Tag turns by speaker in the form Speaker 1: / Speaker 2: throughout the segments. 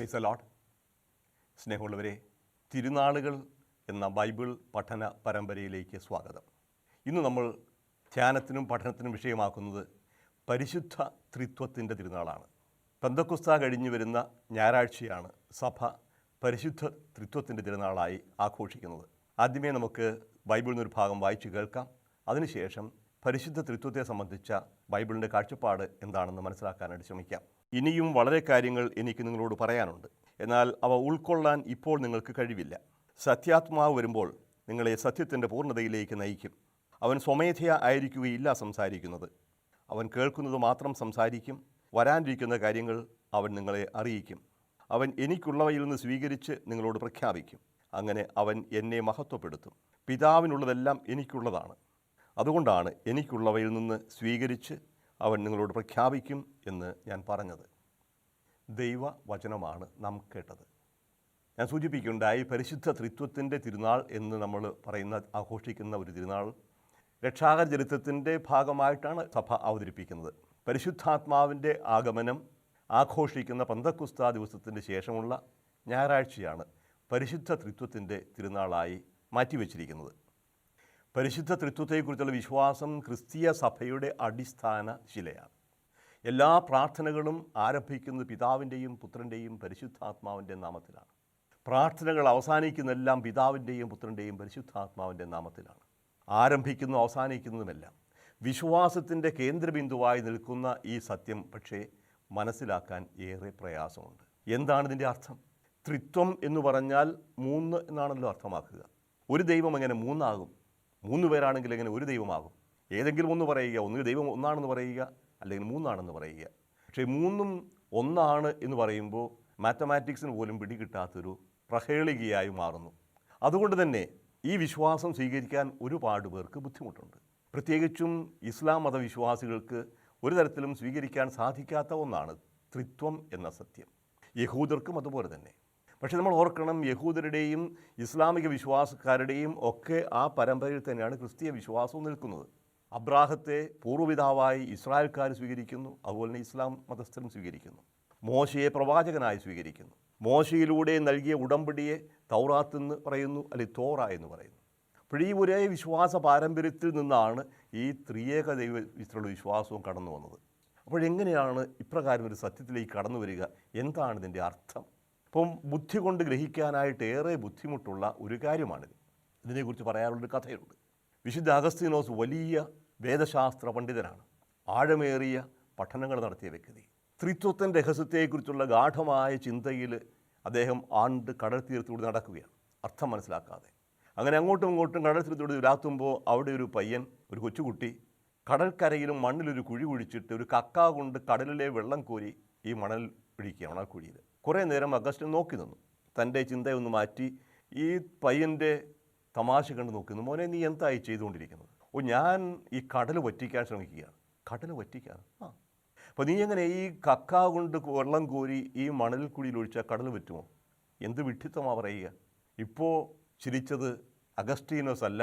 Speaker 1: Price allot. സ്നേഹമുള്ളവരെ, തിരുനാളുകൾ എന്ന Bible പഠന പരമ്പരയിലേക്ക് സ്വാഗതം. ഇന്ന് നമ്മൾ ധ്യാനത്തിനും പഠനത്തിനും വിഷയമാക്കുന്നത് പരിശുദ്ധ ത്രിത്വത്തിൻ്റെ തിരുനാളാണ്. പെന്തക്കോസ്ത കഴിഞ്ഞു വരുന്ന ഞായറാഴ്ചയാണ് സഭ പരിശുദ്ധ ത്രിത്വത്തിൻ്റെ തിരുനാളായി ആഘോഷിക്കുന്നത്. ആദ്യമേ നമുക്ക് ബൈബിളിൽ നിന്നൊരു ഭാഗം വായിച്ചു കേൾക്കാം. അതിനുശേഷം പരിശുദ്ധ ത്രിത്വത്തെ സംബന്ധിച്ച ബൈബിളിൻ്റെ കാഴ്ചപ്പാട് എന്താണെന്ന് മനസ്സിലാക്കാനായിട്ട് ശ്രമിക്കാം. ഇനിയും വളരെ കാര്യങ്ങൾ എനിക്ക് നിങ്ങളോട് പറയാനുണ്ട്, എന്നാൽ അവ ഉൾക്കൊള്ളാൻ ഇപ്പോൾ നിങ്ങൾക്ക് കഴിവില്ല. സത്യാത്മാവ് വരുമ്പോൾ നിങ്ങളെ സത്യത്തിൻ്റെ പൂർണ്ണതയിലേക്ക് നയിക്കും. അവൻ സ്വമേധയാ ആയിരിക്കുകയില്ല സംസാരിക്കുന്നത്, അവൻ കേൾക്കുന്നത് മാത്രം സംസാരിക്കും. വരാനിരിക്കുന്ന കാര്യങ്ങൾ അവൻ നിങ്ങളെ അറിയിക്കും. അവൻ എനിക്കുള്ളവയിൽ നിന്ന് സ്വീകരിച്ച് നിങ്ങളോട് പ്രഖ്യാപിക്കും. അങ്ങനെ അവൻ എന്നെ മഹത്വപ്പെടുത്തും. പിതാവിനുള്ളതെല്ലാം എനിക്കുള്ളതാണ്, അതുകൊണ്ടാണ് എനിക്കുള്ളവയിൽ നിന്ന് സ്വീകരിച്ച് അവൻ നിങ്ങളോട് പ്രഖ്യാപിക്കും എന്ന് ഞാൻ പറഞ്ഞത്. ദൈവവചനമാണ് നാം കേട്ടത്. ഞാൻ സൂചിപ്പിക്കുകയുണ്ടായി, പരിശുദ്ധ ത്രിത്വത്തിൻ്റെ തിരുനാൾ എന്ന് നമ്മൾ ആഘോഷിക്കുന്ന ഒരു തിരുനാൾ രക്ഷാകര ചരിത്രത്തിൻ്റെ ഭാഗമായിട്ടാണ് സഭ അവതരിപ്പിക്കുന്നത്. പരിശുദ്ധാത്മാവിൻ്റെ ആഗമനം ആഘോഷിക്കുന്ന പെന്തക്കോസ്ത ദിവസത്തിൻ്റെ ശേഷമുള്ള ഞായറാഴ്ചയാണ് പരിശുദ്ധ ത്രിത്വത്തിൻ്റെ തിരുനാളായി മാറ്റിവെച്ചിരിക്കുന്നത്. പരിശുദ്ധ ത്രിത്വത്തെക്കുറിച്ചുള്ള വിശ്വാസം ക്രിസ്തീയ സഭയുടെ അടിസ്ഥാന ശിലയാണ്. എല്ലാ പ്രാർത്ഥനകളും ആരംഭിക്കുന്നത് പിതാവിൻ്റെയും പുത്രൻ്റെയും പരിശുദ്ധാത്മാവിൻ്റെ നാമത്തിലാണ്. പ്രാർത്ഥനകൾ അവസാനിക്കുന്നതെല്ലാം പിതാവിൻ്റെയും പുത്രൻ്റെയും പരിശുദ്ധാത്മാവിൻ്റെ നാമത്തിലാണ്. ആരംഭിക്കുന്നതും അവസാനിക്കുന്നതുമെല്ലാം വിശ്വാസത്തിൻ്റെ കേന്ദ്രബിന്ദുവായി നിൽക്കുന്ന ഈ സത്യം പക്ഷേ മനസ്സിലാക്കാൻ ഏറെ പ്രയാസമുണ്ട്. എന്താണ് ഇതിൻ്റെ അർത്ഥം? ത്രിത്വം എന്ന് പറഞ്ഞാൽ മൂന്ന് എന്നാണല്ലോ അർത്ഥമാക്കുക. ഒരു ദൈവം എങ്ങനെ മൂന്നാകും? മൂന്ന് പേരാണെങ്കിൽ എങ്ങനെ ഒരു ദൈവമാകും? ഏതെങ്കിലും ഒന്ന് പറയുക, ഒന്ന് ദൈവം ഒന്നാണെന്ന് പറയുക, അല്ലെങ്കിൽ മൂന്നാണെന്ന് പറയുക. പക്ഷേ മൂന്നും ഒന്നാണ് എന്ന് പറയുമ്പോൾ മാത്തമാറ്റിക്സിന് പോലും പിടികിട്ടാത്തൊരു പ്രഹേളികയായി മാറുന്നു. അതുകൊണ്ട് തന്നെ ഈ വിശ്വാസം സ്വീകരിക്കാൻ ഒരുപാട് പേർക്ക് ബുദ്ധിമുട്ടുണ്ട്. പ്രത്യേകിച്ചും ഇസ്ലാം മതവിശ്വാസികൾക്ക് ഒരു തരത്തിലും സ്വീകരിക്കാൻ സാധിക്കാത്ത ഒന്നാണ് ത്രിത്വം എന്ന സത്യം. യഹൂദർക്കും അതുപോലെ തന്നെ. പക്ഷേ നമ്മൾ ഓർക്കണം, യഹൂദരുടെയും ഇസ്ലാമിക വിശ്വാസക്കാരുടെയും ഒക്കെ ആ പരമ്പരയിൽ തന്നെയാണ് ക്രിസ്തീയ വിശ്വാസവും നിൽക്കുന്നത്. അബ്രാഹത്തെ പൂർവ്വപിതാവായി ഇസ്രായേൽക്കാർ സ്വീകരിക്കുന്നു, അതുപോലെ തന്നെ ഇസ്ലാം മതസ്ഥരും സ്വീകരിക്കുന്നു. മോശയെ പ്രവാചകനായി സ്വീകരിക്കുന്നു. മോശയിലൂടെ നൽകിയ ഉടമ്പടിയെ തൗറാത്ത് എന്ന് പറയുന്നു, അല്ലെങ്കിൽ തോറ എന്ന് പറയുന്നു. അപ്പോൾ ഈ ഒരേ വിശ്വാസ പാരമ്പര്യത്തിൽ നിന്നാണ് ഈ ത്രിയേക ദൈവത്തിലുള്ള വിശ്വാസവും കടന്നു വന്നത്. അപ്പോഴെങ്ങനെയാണ് ഇപ്രകാരം ഒരു സത്യത്തിലേക്ക് കടന്നു വരിക? എന്താണ് ഇതിൻ്റെ അർത്ഥം? അപ്പം ബുദ്ധി കൊണ്ട് ഗ്രഹിക്കാനായിട്ട് ഏറെ ബുദ്ധിമുട്ടുള്ള ഒരു കാര്യമാണിത്. ഇതിനെക്കുറിച്ച് പറയാനുള്ളൊരു കഥയുണ്ട്. വിശുദ്ധ അഗസ്തീനോസ് വലിയ വേദശാസ്ത്ര പണ്ഡിതനാണ്. ആഴമേറിയ പഠനങ്ങൾ നടത്തിയ വ്യക്തി. ത്രിത്വത്തിൻ്റെ രഹസ്യത്തെക്കുറിച്ചുള്ള ഗാഠമായ ചിന്തയിൽ അദ്ദേഹം കടൽ തീരത്തൂടെ നടക്കുകയാണ്, അർത്ഥം മനസ്സിലാക്കാതെ. അങ്ങനെ അങ്ങോട്ടും ഇങ്ങോട്ടും കടൽ തീരത്തൂടെ ഉലാത്തുമ്പോൾ അവിടെ ഒരു പയ്യൻ, ഒരു കൊച്ചുകുട്ടി, കടൽക്കരയിലും മണ്ണിലൊരു കുഴി കുഴിച്ചിട്ട് ഒരു കക്ക കൊണ്ട് കടലിലെ വെള്ളം കോരി ഈ മണൽ ഒഴിക്കുക, മണൽക്കുഴിയിൽ. കുറേ നേരം അഗസ്റ്റിൻ നോക്കി നിന്നു. തൻ്റെ ചിന്തയൊന്ന് മാറ്റി ഈ പയ്യൻ്റെ തമാശ കണ്ട് നോക്കി നിന്നു. മോനെ, നീ എന്തായി ചെയ്തുകൊണ്ടിരിക്കുന്നത്? ഞാൻ ഈ കടൽ വറ്റിക്കാൻ ശ്രമിക്കുകയാണ്. കടൽ വറ്റിക്കാൻ? അപ്പോൾ നീ എങ്ങനെ ഈ കക്ക കൊണ്ട് വെള്ളം കോരി ഈ മണൽക്കുഴിയിൽ ഒഴിച്ചാൽ കടൽ വറ്റുമോ? എന്ത് വിഡ്ഢിത്തമാണ് പറയുക. ഇപ്പോൾ ചിരിച്ചത് അഗസ്റ്റീനോസ് അല്ല,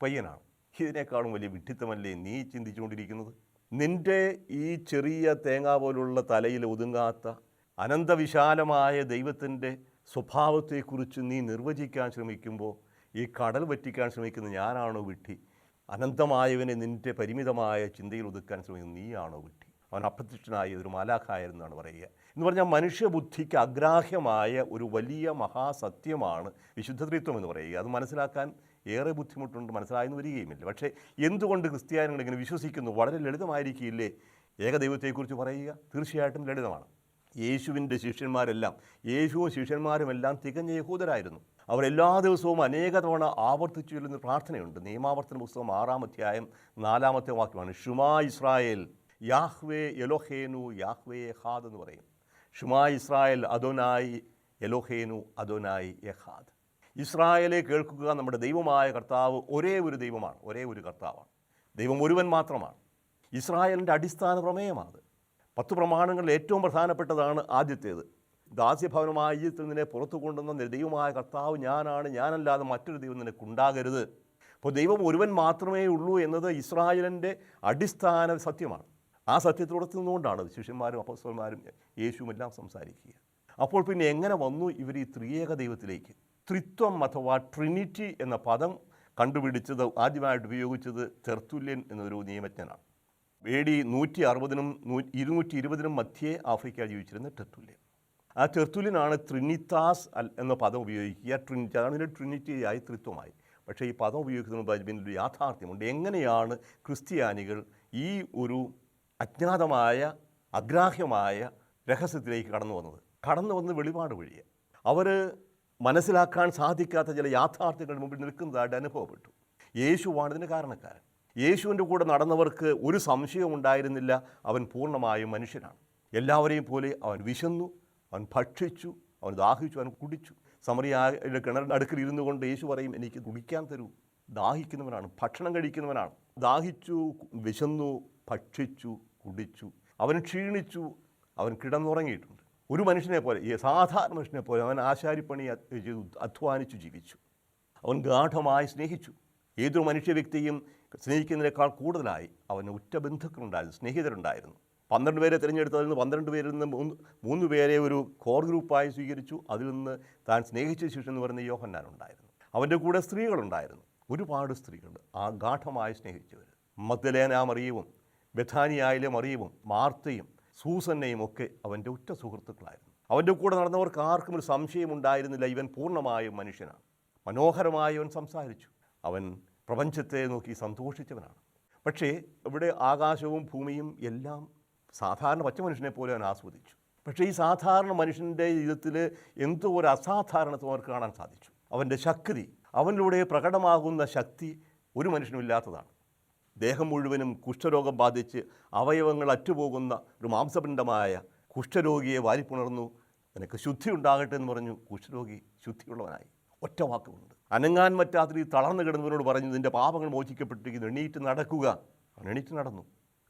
Speaker 1: പയ്യനാണ്. ഇതിനേക്കാളും വലിയ വിഡ്ഢിത്തമല്ലേ നീ ചിന്തിച്ചുകൊണ്ടിരിക്കുന്നത്? നിൻ്റെ ഈ ചെറിയ തേങ്ങ പോലുള്ള തലയിൽ ഒതുങ്ങാത്ത അനന്തവിശാലമായ ദൈവത്തിൻ്റെ സ്വഭാവത്തെക്കുറിച്ച് നീ നിർവചിക്കാൻ ശ്രമിക്കുമ്പോൾ ഈ കടൽ വറ്റിക്കാൻ ശ്രമിക്കുന്ന ഞാനാണോ വിഡ്ഢി? അനന്തമായവനെ നിൻ്റെ പരിമിതമായ ചിന്തയിൽ ഒതുക്കാൻ ശ്രമിക്കുന്ന നീയാണോ വിഡ്ഢി? അവൻ അപ്രത്യക്ഷനായ ഒരു മാലാഖായിരുന്നാണ് പറയുക. എന്ന് പറഞ്ഞാൽ മനുഷ്യബുദ്ധിക്ക് അഗ്രാഹ്യമായ ഒരു വലിയ മഹാസത്യമാണ് വിശുദ്ധ ത്രിത്വം എന്ന് പറയുക. അത് മനസ്സിലാക്കാൻ ഏറെ ബുദ്ധിമുട്ടുണ്ട്, മനസ്സിലായെന്ന് വരികയുമില്ല. പക്ഷേ എന്തുകൊണ്ട് ക്രിസ്ത്യാനികൾ ഇങ്ങനെ വിശ്വസിക്കുന്നു? വളരെ ലളിതമായിരിക്കില്ലേ ഏകദൈവത്തെക്കുറിച്ച് പറയുക? തീർച്ചയായിട്ടും ലളിതമാണ്. യേശുവിൻ്റെ ശിഷ്യന്മാരെല്ലാം, യേശുവും ശിഷ്യന്മാരുമെല്ലാം തികഞ്ഞ യഹൂദരായിരുന്നു. അവർ എല്ലാ ദിവസവും അനേക തവണ ആവർത്തിച്ചു ചൊല്ലുന്ന പ്രാർത്ഥനയുണ്ട്. നിയമാവർത്തന പുസ്തകം 6-ാം അധ്യായം 4-ാമത്തെ വാക്യമാണ്. ഷുമാ ഇസ്രായേൽ യാഹ്വേ എലോഹേനു യാഹ്വേ എഹാദ് എന്ന് പറയും. ഷുമാ ഇസ്രായേൽ അദോനായി എലോഹേനു അദോനായി എഹാദ്. ഇസ്രായേലെ കേൾക്കുക, നമ്മുടെ ദൈവമായ കർത്താവ് ഒരേ ഒരു ദൈവമാണ്, ഒരേ ഒരു കർത്താവാണ്. ദൈവം ഒരുവൻ മാത്രമാണ്. ഇസ്രായേലിൻ്റെ അടിസ്ഥാന പ്രമേയമാണ്. 10 പ്രമാണങ്ങളിൽ ഏറ്റവും പ്രധാനപ്പെട്ടതാണ് ആദ്യത്തേത്. ദാസ്യഭവനമായ ഈജിപ്തിൽ നിന്നെ പുറത്തു കൊണ്ടുവന്ന ദൈവമായ കർത്താവ് ഞാനാണ്, ഞാനല്ലാതെ മറ്റൊരു ദൈവം നിനക്കുണ്ടാകരുത്. അപ്പോൾ ദൈവം ഒരുവൻ മാത്രമേ ഉള്ളൂ എന്നത് ഇസ്രായേലിൻ്റെ അടിസ്ഥാന സത്യമാണ്. ആ സത്യത്തോടത്ത് നിന്നുകൊണ്ടാണ് ശിഷ്യന്മാരും അപ്പോസ്തലന്മാരും യേശുവും എല്ലാം സംസാരിക്കുക. അപ്പോൾ പിന്നെ എങ്ങനെ വന്നു ഇവർ ഈ ത്രിയേക ദൈവത്തിലേക്ക്? ത്രിത്വം അഥവാ ട്രിനിറ്റി എന്ന പദം കണ്ടുപിടിച്ചത്, ആദ്യമായിട്ട് ഉപയോഗിച്ചത് തെർത്തുല്യൻ എന്നൊരു നിയമജ്ഞനാണ്. AD 160-നും 220-നും മധ്യേ ആഫ്രിക്ക ജീവിച്ചിരുന്ന തെർത്തുല്യൻ. ആ തെർത്തുല്യനാണ് ട്രിനിത്താസ് എന്ന പദം ഉപയോഗിക്കുക. ട്രിനിറ്റി, അതാണ് ട്രിനിറ്റിയായി, ത്രിത്വമായി. പക്ഷേ ഈ പദം ഉപയോഗിക്കുന്നതിന് പിന്നിലൊരു യാഥാർത്ഥ്യമുണ്ട്. എങ്ങനെയാണ് ക്രിസ്ത്യാനികൾ ഈ ഒരു അജ്ഞാതമായ അഗ്രാഹ്യമായ രഹസ്യത്തിലേക്ക് കടന്നു വന്ന് വെളിപാട് വഴിയാണ്. അവർ മനസ്സിലാക്കാൻ സാധിക്കാത്ത ചില യാഥാർത്ഥ്യങ്ങൾ മുമ്പിൽ നിൽക്കുന്നതായിട്ട് അനുഭവപ്പെട്ടു. യേശുവാണ് ഇതിന് കാരണക്കാരൻ. യേശുവിൻ്റെ കൂടെ നടന്നവർക്ക് ഒരു സംശയവും ഉണ്ടായിരുന്നില്ല, അവൻ പൂർണ്ണമായും മനുഷ്യനാണ്. എല്ലാവരെയും പോലെ അവൻ വിശന്നു, അവൻ ഭക്ഷിച്ചു, അവൻ ദാഹിച്ചു, അവൻ കുടിച്ചു. സമറിയായുടെ കിണറിൻ്റെ അടുക്കൽ ഇരുന്നു കൊണ്ട് യേശു പറയും, എനിക്ക് കുടിക്കാൻ തരൂ. ദാഹിക്കുന്നവനാണ്, ഭക്ഷണം കഴിക്കുന്നവനാണ്. ദാഹിച്ചു, വിശന്നു, ഭക്ഷിച്ചു, കുടിച്ചു. അവൻ ക്ഷീണിച്ചു, അവൻ കിടന്നുറങ്ങിയിട്ടുണ്ട്. ഒരു മനുഷ്യനെ പോലെ, ഈ സാധാരണ മനുഷ്യനെ പോലെ അവൻ ആശാരിപ്പണി ചെയ്തു അധ്വാനിച്ചു ജീവിച്ചു. അവൻ ഗാഠമായി സ്നേഹിച്ചു. ഏതൊരു മനുഷ്യ വ്യക്തിയും സ്നേഹിക്കുന്നതിനേക്കാൾ കൂടുതലായി അവന് ഉറ്റ ബന്ധുക്കളുണ്ടായിരുന്നു, സ്നേഹിതരുണ്ടായിരുന്നു. 12 പേരെ തിരഞ്ഞെടുത്തതിൽ നിന്ന് 12 പേരിൽ നിന്ന് 3 പേരെ ഒരു കോർ ഗ്രൂപ്പായി സ്വീകരിച്ചു. അതിൽ നിന്ന് താൻ സ്നേഹിച്ച ശിഷ്യൻ എന്ന് പറയുന്ന യോഹന്നാൻ ഉണ്ടായിരുന്നു. അവൻ്റെ കൂടെ സ്ത്രീകളുണ്ടായിരുന്നു, ഒരുപാട് സ്ത്രീകൾ, ആ ഗാഠമായി സ്നേഹിച്ചവർ. മഗ്ദലേന മറിയവും ബഥാനിയായിലെ മറിയവും മാർത്തയും സൂസന്നയും ഒക്കെ അവൻ്റെ ഉറ്റ സുഹൃത്തുക്കളായിരുന്നു. അവൻ്റെ കൂടെ നടന്നവർക്ക് ആർക്കും ഒരു സംശയം ഉണ്ടായിരുന്നില്ല, ഇവൻ പൂർണ്ണമായും മനുഷ്യനാണ്. മനോഹരമായി അവൻ സംസാരിച്ചു. അവൻ പ്രപഞ്ചത്തെ നോക്കി സന്തോഷിച്ചവനാണ്. പക്ഷേ ഇവിടെ ആകാശവും ഭൂമിയും എല്ലാം സാധാരണ പച്ച മനുഷ്യനെ പോലെ അവൻ ആസ്വദിച്ചു. പക്ഷേ ഈ സാധാരണ മനുഷ്യൻ്റെ ജീവിതത്തിൽ എന്തോ ഒരു അസാധാരണത്വം അവർക്ക് കാണാൻ സാധിച്ചു. അവൻ്റെ ശക്തി, അവനിലൂടെ പ്രകടമാകുന്ന ശക്തി ഒരു മനുഷ്യനുമില്ലാത്തതാണ്. ദേഹം മുഴുവനും കുഷ്ഠരോഗം ബാധിച്ച് അവയവങ്ങൾ അറ്റുപോകുന്ന ഒരു മാംസപിണ്ഡമായ കുഷ്ഠരോഗിയെ വാരിപ്പുണർന്നു. നിനക്ക് ശുദ്ധി ഉണ്ടാകട്ടെ എന്ന് പറഞ്ഞു. കുഷ്ഠരോഗി ശുദ്ധിയുള്ളവനായി. ഒറ്റ വാക്കുകൊണ്ട് അനങ്ങാൻ പറ്റാത്ത രീതി തളർന്നു കിടന്നവനോട് പറഞ്ഞു, നിൻ്റെ പാപങ്ങൾ മോചിക്കപ്പെട്ടിരിക്കുന്നു, എണീറ്റ് നടക്കുക. അവൻ എണീറ്റ് നടന്നു.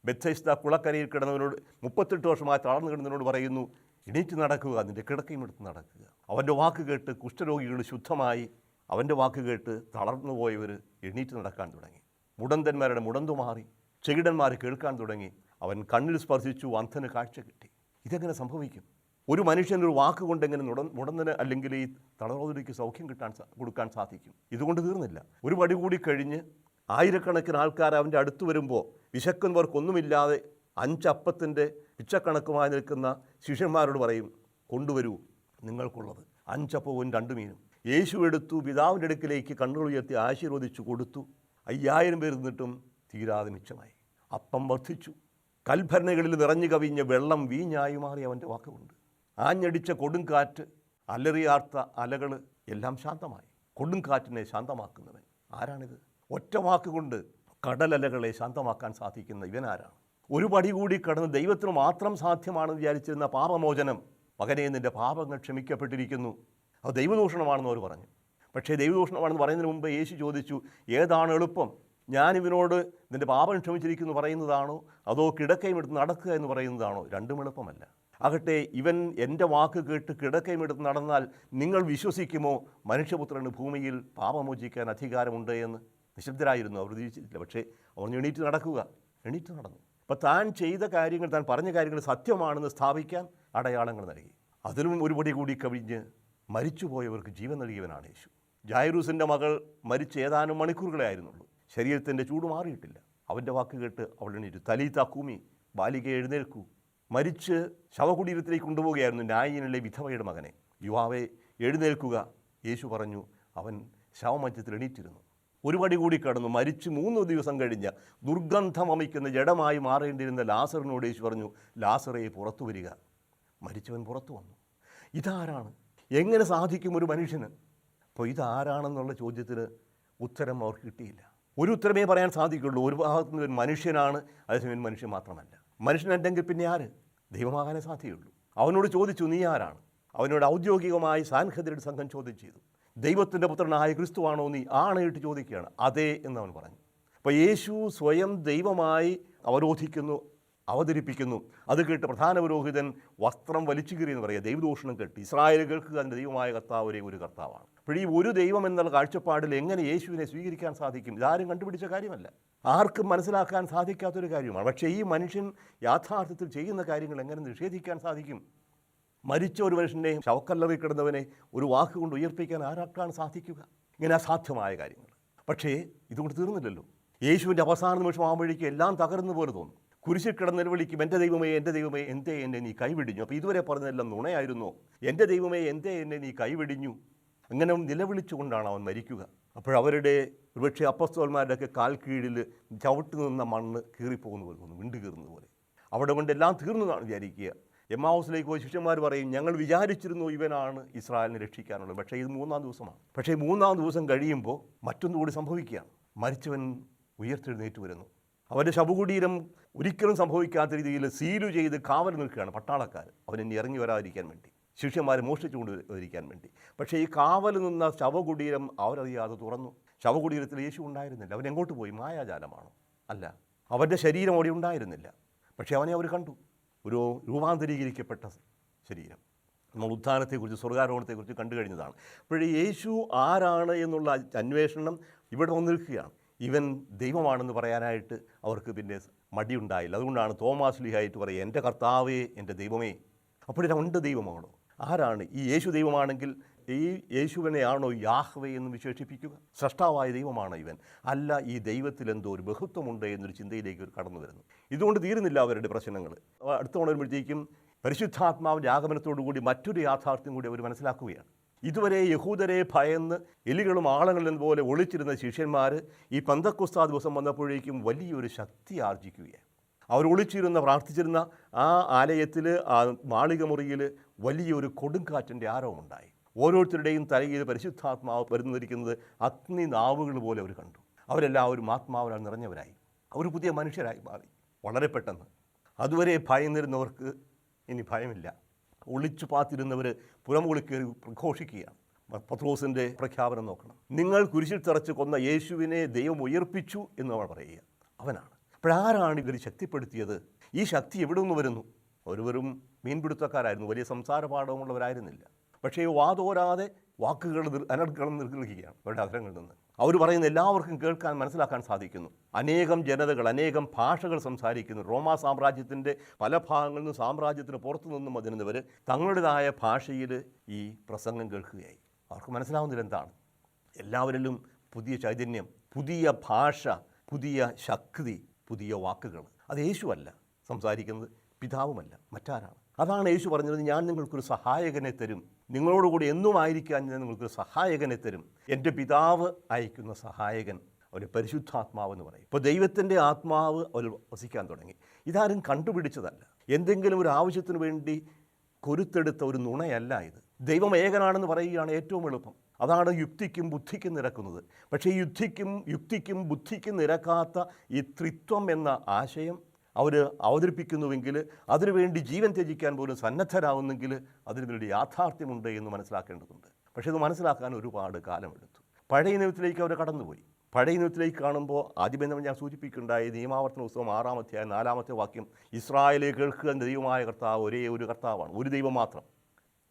Speaker 1: ബെത്സൈസ്ദ കുളക്കരയിൽ കിടന്നവനോട് 38 വർഷമായി തളർന്നു കിടന്നവനോട് പറയുന്നു, എണീറ്റ് നടക്കുക, നിൻ്റെ കിടക്കയും എടുത്ത് നടക്കുക. അവൻ്റെ വാക്ക് കേട്ട് കുഷ്ഠരോഗികൾ ശുദ്ധമായി. അവൻ്റെ വാക്ക് കേട്ട് തളർന്നു പോയവർ എണീറ്റ് നടക്കാൻ തുടങ്ങി. മുടന്തന്മാരുടെ മുടന്തു മാറി, ചെകിടന്മാർ കേൾക്കാൻ തുടങ്ങി. അവൻ കണ്ണിൽ സ്പർശിച്ചു, അന്ധന് കാഴ്ച കിട്ടി. ഇതെങ്ങനെ സംഭവിക്കും? ഒരു മനുഷ്യനൊരു വാക്ക് കൊണ്ടെങ്ങനെ മുടന്തന് അല്ലെങ്കിൽ ഈ തളർന്നവർക്ക് സൗഖ്യം കൊടുക്കാൻ സാധിക്കും? ഇതുകൊണ്ട് തീർന്നില്ല. ഒരു പടി കൂടി കഴിഞ്ഞ് ആയിരക്കണക്കിന് ആൾക്കാർ അവൻ്റെ അടുത്ത് വരുമ്പോൾ വിശക്കുന്നവർക്കൊന്നുമില്ലാതെ 5 അപ്പത്തിൻ്റെ പിച്ചക്കണക്കുമായി നിൽക്കുന്ന ശിഷ്യന്മാരോട് പറയും, കൊണ്ടുവരൂ നിങ്ങൾക്കുള്ളത്. 5 അപ്പവും 2 മീനും. യേശു എടുത്തു, പിതാവിൻ്റെ അടുക്കിലേക്ക് കണ്ണുകൾ ഉയർത്തി ആശീർവദിച്ചു കൊടുത്തു. 5000 പേർ നിന്നിട്ടും തീരാതെ മിച്ചമായി. അപ്പം വർദ്ധിച്ചു. കൽഭരണികളിൽ നിറഞ്ഞു കവിഞ്ഞ വെള്ളം വീഞ്ഞായി മാറി അവൻ്റെ വാക്കുകൊണ്ട്. ആഞ്ഞടിച്ച കൊടുങ്കാറ്റ്, അലറിയാർത്ത അലകൾ എല്ലാം ശാന്തമായി. കൊടുങ്കാറ്റിനെ ശാന്തമാക്കുന്നവൻ ആരാണിത്? ഒറ്റ വാക്കുകൊണ്ട് കടലലകളെ ശാന്തമാക്കാൻ സാധിക്കുന്ന ഇവനാരാണ്? ഒരു പടി കൂടി കടന്ന് ദൈവത്തിന് മാത്രം സാധ്യമാണെന്ന് വിചാരിച്ചിരുന്ന പാപമോചനം, മകനെ നിൻ്റെ പാപങ്ങൾ ക്ഷമിക്കപ്പെട്ടിരിക്കുന്നു, അത് ദൈവദൂഷണമാണെന്ന് അവർ പറഞ്ഞു. പക്ഷേ ദൈവദൂഷണമാണെന്ന് പറയുന്നതിന് മുമ്പ് യേശു ചോദിച്ചു, ഏതാണ് എളുപ്പം? ഞാനിവനോട് നിൻ്റെ പാപം ക്ഷമിച്ചിരിക്കുന്നു പറയുന്നതാണോ, അതോ കിടക്കയും എടുത്ത് നടക്കുക എന്ന് പറയുന്നതാണോ? രണ്ടും എളുപ്പമല്ല. ആകട്ടെ, ഇവൻ എൻ്റെ വാക്ക് കേട്ട് കിടക്കയും എടുത്ത് നടന്നാൽ നിങ്ങൾ വിശ്വസിക്കുമോ മനുഷ്യപുത്രന് ഭൂമിയിൽ പാപമോചിക്കാൻ അധികാരമുണ്ട് എന്ന്? നിശബ്ദരായിരുന്നു, അവർ പ്രതീക്ഷിച്ചില്ല. പക്ഷേ അവർ എണീറ്റ് നടന്നു. അപ്പോൾ താൻ ചെയ്ത കാര്യങ്ങൾ, താൻ പറഞ്ഞ കാര്യങ്ങൾ സത്യമാണെന്ന് സ്ഥാപിക്കാൻ അടയാളങ്ങൾ നൽകി. അതിനും ഒരുപടി കൂടി കവിഞ്ഞ് മരിച്ചുപോയവർക്ക് ജീവൻ നൽകിയവനാണ് യേശു. ജായിറൂസിൻ്റെ മകൾ മരിച്ച് ഏതാനും മണിക്കൂറുകളെ ആയിരുന്നുള്ളൂ. ശരീരത്തിൻ്റെ ചൂട് മാറിയിട്ടില്ല. അവൻ്റെ വാക്ക് കേട്ട് അവൾ എണീറ്റു. തലീത്ത കൂമി, ബാലിക എഴുന്നേൽക്കൂ. മരിച്ച് ശവകുടീരത്തിലേക്ക് കൊണ്ടുപോവുകയായിരുന്നു നായീനിലെ വിധവയുടെ മകനെ. യുവാവെ എഴുന്നേൽക്കുക. യേശു പറഞ്ഞു. അവൻ ശവമഞ്ചത്തിൽ എണീറ്റിരുന്നു. ഒരു പടി കൂടി കടന്നു. മരിച്ച് 3 ദിവസം കഴിഞ്ഞ് ദുർഗന്ധം വമിക്കുന്ന ജഡമായി മാറേണ്ടിയിരുന്ന ലാസറിനോട് യേശു പറഞ്ഞു, ലാസറേ പുറത്തു വരിക. മരിച്ചവൻ പുറത്തു വന്നു. ഇതാരാണ്? എങ്ങനെ സാധിക്കും ഒരു മനുഷ്യന്? അപ്പോൾ ഇതാരാണെന്നുള്ള ചോദ്യത്തിന് ഉത്തരം അവർക്ക് കിട്ടിയില്ല. ഒരു ഉത്തരമേ പറയാൻ സാധിക്കുള്ളൂ. ഒരു ഭാഗത്തു നിന്ന് ഒരു മനുഷ്യനാണ്, അതേസമയം മനുഷ്യൻ മാത്രമല്ല. മനുഷ്യനുണ്ടെങ്കിൽ പിന്നെ ആര്? ദൈവമാകാനേ സാധ്യതയുള്ളൂ. അവനോട് ചോദിച്ചു, നീ ആരാണ്? അവനോട് ഔദ്യോഗികമായി സാൻഹദ്രിയുടെ സംഘം ചോദ്യം ചെയ്തു, ദൈവത്തിൻ്റെ പുത്രനായ ക്രിസ്തുവാണോ നീ? ആണയിട്ട് ചോദിക്കുകയാണ്. അതെ എന്നവൻ പറഞ്ഞു. അപ്പോൾ യേശു സ്വയം ദൈവമായി അവതരിപ്പിക്കുന്നു. അത് കേട്ട് പ്രധാന പുരോഹിതൻ വസ്ത്രം വലിച്ചു കീറിയെന്ന് പറയുക, ദൈവദൂഷണം കേട്ട്. ഇസ്രായേലുകൾക്ക് അതിൻ്റെ ദൈവമായ കർത്താവ് ഒരേ ഒരു കർത്താവാണ്. അപ്പോൾ ഈ ഒരു ദൈവം എന്നുള്ള കാഴ്ചപ്പാടിൽ എങ്ങനെ യേശുവിനെ സ്വീകരിക്കാൻ സാധിക്കും? ഇതാരും കണ്ടുപിടിച്ച കാര്യമല്ല, ആർക്കും മനസ്സിലാക്കാൻ സാധിക്കാത്തൊരു കാര്യമാണ്. പക്ഷേ ഈ മനുഷ്യൻ യാഥാർത്ഥ്യത്തിൽ ചെയ്യുന്ന കാര്യങ്ങൾ എങ്ങനെ നിഷേധിക്കാൻ സാധിക്കും? മരിച്ച ഒരു മനുഷ്യനെ ശവക്കല്ലറിൽ കിടന്നവനെ ഒരു വാക്കുകൊണ്ട് ഉയർപ്പിക്കാൻ ആർക്കാണ് സാധിക്കുക? ഇങ്ങനെ അസാധ്യമായ കാര്യങ്ങൾ. പക്ഷേ ഇതുകൊണ്ട് തീർന്നില്ലല്ലോ. യേശുവിൻ്റെ അവസാന നിമിഷമാകുമ്പോഴേക്കും എല്ലാം തകർന്നു പോലെ തോന്നും. കുരിശിൽ കിടന്ന് നിലവിളിക്കും, എൻ്റെ ദൈവമേ എന്തേ എന്നെ നീ കൈവിടിഞ്ഞു. അപ്പോൾ ഇതുവരെ പറഞ്ഞതെല്ലാം നുണയായിരുന്നോ? എൻ്റെ ദൈവമേ എന്തേ എന്നെ നീ കൈവിടിഞ്ഞു. അങ്ങനെ നിലവിളിച്ചുകൊണ്ടാണ് അവൻ മരിക്കുക. അപ്പോഴവരുടെ ഒരുപക്ഷെ അപ്പസ്തോലന്മാരുടെയൊക്കെ കാൽ കീഴിൽ ചവിട്ടി നിന്ന മണ്ണ് കീറിപ്പോകുന്ന പോലെ തോന്നും, വിണ്ടു കീറുന്ന പോലെ. അവിടെ കൊണ്ട് എല്ലാം തീർന്നു എന്നാണ് വിചാരിക്കുക. എമ്മാവൂസിലേക്ക് പോയി ശിഷ്യന്മാർ പറയും, ഞങ്ങൾ വിചാരിച്ചിരുന്നു ഇവനാണ് ഇസ്രായേലിനെ രക്ഷിക്കാനുള്ളത്. പക്ഷേ ഇത് 3-ാം ദിവസമാണ്. പക്ഷേ 3-ാം ദിവസം കഴിയുമ്പോൾ മറ്റൊന്നുകൂടി സംഭവിക്കുകയാണ്. മരിച്ചവൻ ഉയർത്തെഴുന്നേറ്റ് വരുന്നു. അവൻ്റെ ശവകുടീരം ഒരിക്കലും സംഭവിക്കാത്ത രീതിയിൽ സീലു ചെയ്ത് കാവൽ നിൽക്കുകയാണ് പട്ടാളക്കാർ, അവനെ ഇറങ്ങി വരാതിരിക്കാൻ വേണ്ടി, ശിഷ്യന്മാരെ മോഷ്ടിച്ചുകൊണ്ട് വരിക്കാൻ വേണ്ടി. പക്ഷേ ഈ കാവൽ നിന്ന ശവകുടീരം അവരറിയാതെ തുറന്നു. ശവകുടീരത്തിൽ യേശു ഉണ്ടായിരുന്നില്ല. അവൻ എങ്ങോട്ട് പോയി? മായാജാലമാണോ? അല്ല, അവൻ്റെ ശരീരം അവിടെ ഉണ്ടായിരുന്നില്ല. പക്ഷേ അവനെ അവർ കണ്ടു, ഒരു രൂപാന്തരീകരിക്കപ്പെട്ട ശരീരം. നമ്മൾ ഉത്ഥാനത്തെക്കുറിച്ച് സ്വർഗാരോഹണത്തെക്കുറിച്ച് കണ്ടു കഴിഞ്ഞതാണ്. അപ്പോഴേ യേശു ആരാണ് എന്നുള്ള അന്വേഷണം ഇവിടെ വന്ന് നിൽക്കുകയാണ്. ഇവൻ ദൈവമാണെന്ന് പറയാനായിട്ട് അവർക്ക് പിന്നെ മടിയുണ്ടായില്ല. അതുകൊണ്ടാണ് തോമാസ് ലീഹായിട്ട് പറയുക, എൻ്റെ കർത്താവേ എൻ്റെ ദൈവമേ. അപ്പോൾ രണ്ട് ദൈവമാണോ? ആരാണ് ഈ യേശു? ദൈവമാണെങ്കിൽ ഈ യേശുവിനെയാണോ യാഹ്വേ എന്ന് വിശേഷിപ്പിക്കുക? സൃഷ്ടാവായ ദൈവമാണോ ഇവൻ? അല്ല, ഈ ദൈവത്തിൽ എന്തോ ഒരു ബഹുത്വമുണ്ട് എന്നൊരു ചിന്തയിലേക്ക് കടന്നു വരുന്നു. ഇതുകൊണ്ട് തീരുന്നില്ല അവരുടെ പ്രശ്നങ്ങൾ. അടുത്ത വരുമ്പോഴത്തേക്കും പരിശുദ്ധാത്മാവിൻ്റെ ആഗമനത്തോടുകൂടി മറ്റൊരു യാഥാർത്ഥ്യം കൂടി അവർ മനസ്സിലാക്കുകയാണ്. ഇതുവരെ യഹൂദരെ ഭയന്ന് എലികളും ആളങ്ങളും പോലെ ഒളിച്ചിരുന്ന ശിഷ്യന്മാർ ഈ പന്തക്കുസ്താ ദിവസം വന്നപ്പോഴേക്കും വലിയൊരു ശക്തി ആർജിക്കുകയാണ്. അവർ ഒളിച്ചിരുന്ന പ്രാർത്ഥിച്ചിരുന്ന ആ ആലയത്തിൽ, ആ മാളിക മുറിയിൽ വലിയൊരു കൊടുങ്കാറ്റിൻ്റെ ആരവമുണ്ടായി. ഓരോരുത്തരുടെയും തലയിൽ പരിശുദ്ധാത്മാവ് വരുന്നിരിക്കുന്നത് അഗ്നി നാവുകൾ പോലെ അവർ കണ്ടു. അവരെല്ലാവരും ആത്മാവിനാൽ നിറഞ്ഞവരായി. അവർ പുതിയ മനുഷ്യരായി മാറി വളരെ പെട്ടെന്ന്. അതുവരെ ഭയന്നിരുന്നവർക്ക് ഇനി ഭയമില്ല. ഒളിച്ചു പാത്തിരുന്നവർ പുറംകൊളിക്കേറി പ്രഘോഷിക്കുകയാണ്. പത്രോസിൻ്റെ പ്രഖ്യാപനം നോക്കണം. നിങ്ങൾ കുരിശിൽ തറച്ച് കൊന്ന യേശുവിനെ ദൈവം ഉയർപ്പിച്ചു എന്ന് നമ്മൾ പറയുക. അവനാണ്. അപ്പോഴാരാണ് ഇവർ ശക്തിപ്പെടുത്തിയത്? ഈ ശക്തി എവിടെ നിന്ന് വരുന്നു? ഒരുവരും മീൻപിടുത്തക്കാരായിരുന്നു, വലിയ സംസാര പാഠമുള്ളവരായിരുന്നില്ല. പക്ഷേ വാതോരാതെ വാക്കുകൾ അനർഗളം നിർഗളിക്കുകയാണ് അവരുടെ അധരങ്ങളിൽ നിന്ന്. അവർ പറയുന്ന എല്ലാവർക്കും കേൾക്കാൻ മനസ്സിലാക്കാൻ സാധിക്കുന്നു. അനേകം ജനതകൾ, അനേകം ഭാഷകൾ സംസാരിക്കുന്നു. റോമാ സാമ്രാജ്യത്തിൻ്റെ പല ഭാഗങ്ങളിൽ നിന്നും സാമ്രാജ്യത്തിന് പുറത്തു നിന്നും അതിരുന്നവർ തങ്ങളുടേതായ ഭാഷയിൽ ഈ പ്രസംഗം കേൾക്കുകയായി. അവർക്ക് മനസ്സിലാവുന്നില്ല എന്താണ്. എല്ലാവരിലും പുതിയ ചൈതന്യം, പുതിയ ഭാഷ, പുതിയ ശക്തി, പുതിയ വാക്കുകൾ. അത് യേശുവല്ല സംസാരിക്കുന്നത്, പിതാവുമല്ല, മറ്റാരാണ്? അതാണ് യേശു പറഞ്ഞത്, ഞാൻ നിങ്ങൾക്കൊരു സഹായകനെ തരും, നിങ്ങളോടുകൂടി എന്നും ആയിരിക്കാൻ ഞാൻ നിങ്ങൾക്കൊരു സഹായകനെ തരും. എൻ്റെ പിതാവ് അയക്കുന്ന സഹായകൻ, ഒരു പരിശുദ്ധാത്മാവെന്ന് പറയും. ഇപ്പോൾ ദൈവത്തിൻ്റെ ആത്മാവ് അവർ വസിക്കാൻ തുടങ്ങി. ഇതാരും കണ്ടുപിടിച്ചതല്ല, എന്തെങ്കിലും ഒരു ആവശ്യത്തിന് വേണ്ടി കൊരുത്തെടുത്ത ഒരു നുണയല്ല ഇത്. ദൈവം ഏകനാണെന്ന് പറയുകയാണ് ഏറ്റവും എളുപ്പം. അതാണ് യുക്തിക്കും ബുദ്ധിക്കും നിരക്കുന്നത്. പക്ഷേ യുക്തിക്കും ബുദ്ധിക്കും നിരക്കാത്ത ഈ ത്രിത്വം എന്ന ആശയം അവർ അവതരിപ്പിക്കുന്നുവെങ്കിൽ, അതിനുവേണ്ടി ജീവൻ ത്യജിക്കാൻ പോലും സന്നദ്ധരാകുന്നെങ്കിൽ അതിന് വലിയ യാഥാർത്ഥ്യമുണ്ട് എന്ന് മനസ്സിലാക്കേണ്ടതുണ്ട്. പക്ഷേ ഇത് മനസ്സിലാക്കാൻ ഒരുപാട് കാലമെടുത്തു. പഴയ നിയമത്തിലേക്ക് അവർ കടന്നുപോയി. പഴയ നിയമത്തിലേക്ക് കാണുമ്പോൾ ആദ്യമേ ഞാൻ സൂചിപ്പിക്കുകയുണ്ടായി, നിയമാവർത്തന പുസ്തകം 6-ാം അധ്യായം 4-ാമത്തെ വാക്യം, ഇസ്രായേലെ കേൾക്കുക, ദൈവമായ കർത്താവ് ഒരേ ഒരു കർത്താവാണ്, ഒരു ദൈവം മാത്രം.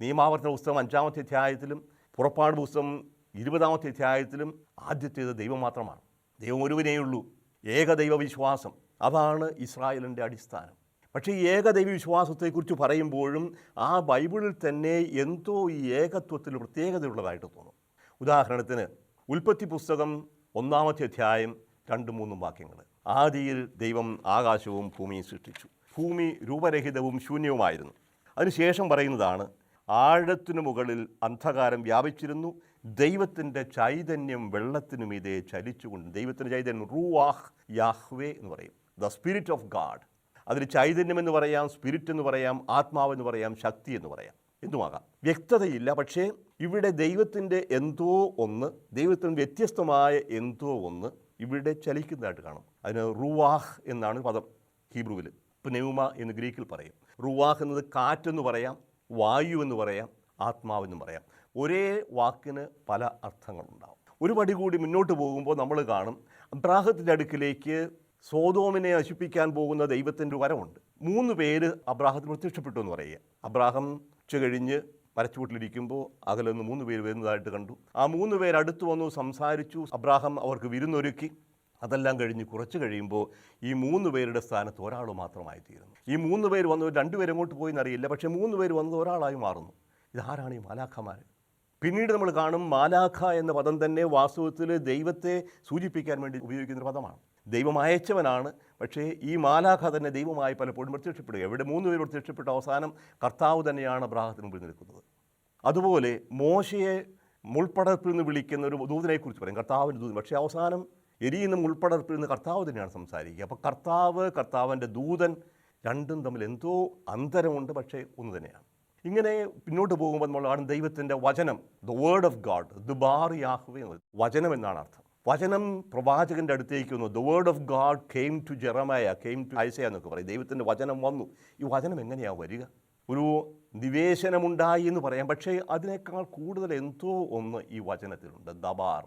Speaker 1: നിയമാവർത്തന പുസ്തകം 5-ാമത്തെ അധ്യായത്തിലും പുറപ്പാട് പുസ്തകം 20-ാമത്തെ അധ്യായത്തിലും ആദ്യത്തേത് ദൈവം മാത്രമാണ്. ദൈവം ഒരുവനേയുള്ളൂ. ഏകദൈവ വിശ്വാസം, അതാണ് ഇസ്രായേലിൻ്റെ അടിസ്ഥാനം. പക്ഷേ ഈ ഏകദൈവ വിശ്വാസത്തെക്കുറിച്ച് പറയുമ്പോഴും ആ ബൈബിളിൽ തന്നെ എന്തോ ഈ ഏകത്വത്തിൽ പ്രത്യേകതയുള്ളതായിട്ട് തോന്നും. ഉദാഹരണത്തിന് ഉൽപ്പത്തി പുസ്തകം 1-ാമത്തെ അധ്യായം 2-3 വാക്യങ്ങൾ. ആദിയിൽ ദൈവം ആകാശവും ഭൂമിയും സൃഷ്ടിച്ചു. ഭൂമി രൂപരഹിതവും ശൂന്യവുമായിരുന്നു. അതിനുശേഷം പറയുന്നതാണ്, ആഴത്തിനു മുകളിൽ അന്ധകാരം വ്യാപിച്ചിരുന്നു, ദൈവത്തിൻ്റെ ചൈതന്യം വെള്ളത്തിനു മീതെ ചലിച്ചുകൊണ്ട്. ദൈവത്തിൻ്റെ ചൈതന്യം റൂവാഹ് യാഹ്വേ എന്ന് പറയും, ദ സ്പിരിറ്റ് ഓഫ് ഗാഡ്. അതിന് ചൈതന്യം എന്ന് പറയാം, സ്പിരിറ്റ് എന്ന് പറയാം, ആത്മാവെന്ന് പറയാം, ശക്തി എന്ന് പറയാം, എന്തുമാകാം, വ്യക്തതയില്ല. പക്ഷേ ഇവിടെ ദൈവത്തിൻ്റെ എന്തോ ഒന്ന്, ദൈവത്തിന് വ്യത്യസ്തമായ എന്തോ ഒന്ന് ഇവിടെ ചലിക്കുന്നതായിട്ട് കാണും. അതിന് റൂവാഹ് എന്നാണ് പദം ഹീബ്രുവിൽ. പ്നെഉമ എന്ന് ഗ്രീക്കിൽ പറയും. റൂവാഹ് എന്നത് കാറ്റെന്ന് പറയാം, വായു എന്ന് പറയാം, ആത്മാവെന്നും പറയാം. ഒരേ വാക്കിന് പല അർത്ഥങ്ങളുണ്ടാവും. ഒരു പടി കൂടി മുന്നോട്ട് പോകുമ്പോൾ നമ്മൾ കാണും, അബ്രാഹത്തിൻ്റെ അടുക്കിലേക്ക് സോദോമിനെ നശിപ്പിക്കാൻ പോകുന്ന ദൈവത്തിൻ്റെ വരവുണ്ട്. 3 പേര് അബ്രാഹത്തിന് പ്രത്യക്ഷപ്പെട്ടു എന്ന് പറയുക. അബ്രാഹം ഉച്ച കഴിഞ്ഞ് മരച്ചുവട്ടിലിരിക്കുമ്പോൾ അകലെ നിന്ന് 3 പേര് വരുന്നതായിട്ട് കണ്ടു. ആ 3 പേര് അടുത്ത് വന്നു, സംസാരിച്ചു. അബ്രാഹം അവർക്ക് വിരുന്നൊരുക്കി. അതെല്ലാം കഴിഞ്ഞ് കുറച്ച് കഴിയുമ്പോൾ ഈ 3 പേരുടെ സ്ഥാനത്ത് ഒരാൾ മാത്രമായി തീരുന്നു. ഈ 3 പേര് വന്നത് 2 പേര് എങ്ങോട്ട് പോയി എന്നറിയില്ല, പക്ഷേ 3 പേര് വന്നത് ഒരാളായി മാറുന്നു. ഇതാരാണ് ഈ മാലാഖമാർ? പിന്നീട് നമ്മൾ കാണും മാലാഖ എന്ന പദം തന്നെ വാസ്തവത്തിൽ ദൈവത്തെ സൂചിപ്പിക്കാൻ വേണ്ടി ഉപയോഗിക്കുന്നൊരു പദമാണ്. ദൈവം അയച്ചവനാണ്, പക്ഷേ ഈ മാലാഖ തന്നെ ദൈവമായി പലപ്പോഴും പ്രത്യക്ഷപ്പെടുക. ഇവിടെ 3 പേര് പ്രത്യക്ഷപ്പെട്ട അവസാനം കർത്താവ് തന്നെയാണ് അബ്രാഹത്തിന് മുമ്പിൽ നിൽക്കുന്നത്. അതുപോലെ മോശയെ മുൾപ്പടർപ്പിൽ നിന്ന് വിളിക്കുന്ന ഒരു ദൂതനെക്കുറിച്ച് പറയും, കർത്താവിൻ്റെ ദൂതൻ. പക്ഷേ അവസാനം എരിയുന്ന മുൾപ്പടർപ്പിൽ നിന്ന് കർത്താവ് തന്നെയാണ് സംസാരിക്കുക. അപ്പോൾ കർത്താവിൻ്റെ ദൂതൻ രണ്ടും തമ്മിൽ എന്തോ അന്തരമുണ്ട്, പക്ഷേ ഒന്ന് തന്നെയാണ്. ഇങ്ങനെ പിന്നോട്ട് പോകുമ്പോൾ നമ്മൾ കാണും ദൈവത്തിൻ്റെ വചനം, ദ വേർഡ് ഓഫ് ഗാഡ്, ദുബാർ യാഹ്വേ, വചനം എന്നാണ് അർത്ഥം. വചനം പ്രവാചകൻ്റെ അടുത്തേക്ക് വന്നു. The word of God came to Jeremiah, came to Isaiah എന്നൊക്കെ പറയും. ദൈവത്തിൻ്റെ വചനം വന്നു. ഈ വചനം എങ്ങനെയാണ് വരിക? ഒരു നിവേശനമുണ്ടായി എന്ന് പറയാം, പക്ഷേ അതിനേക്കാൾ കൂടുതൽ എന്തോ ഒന്ന് ഈ വചനത്തിലുണ്ട്. ദബാർ,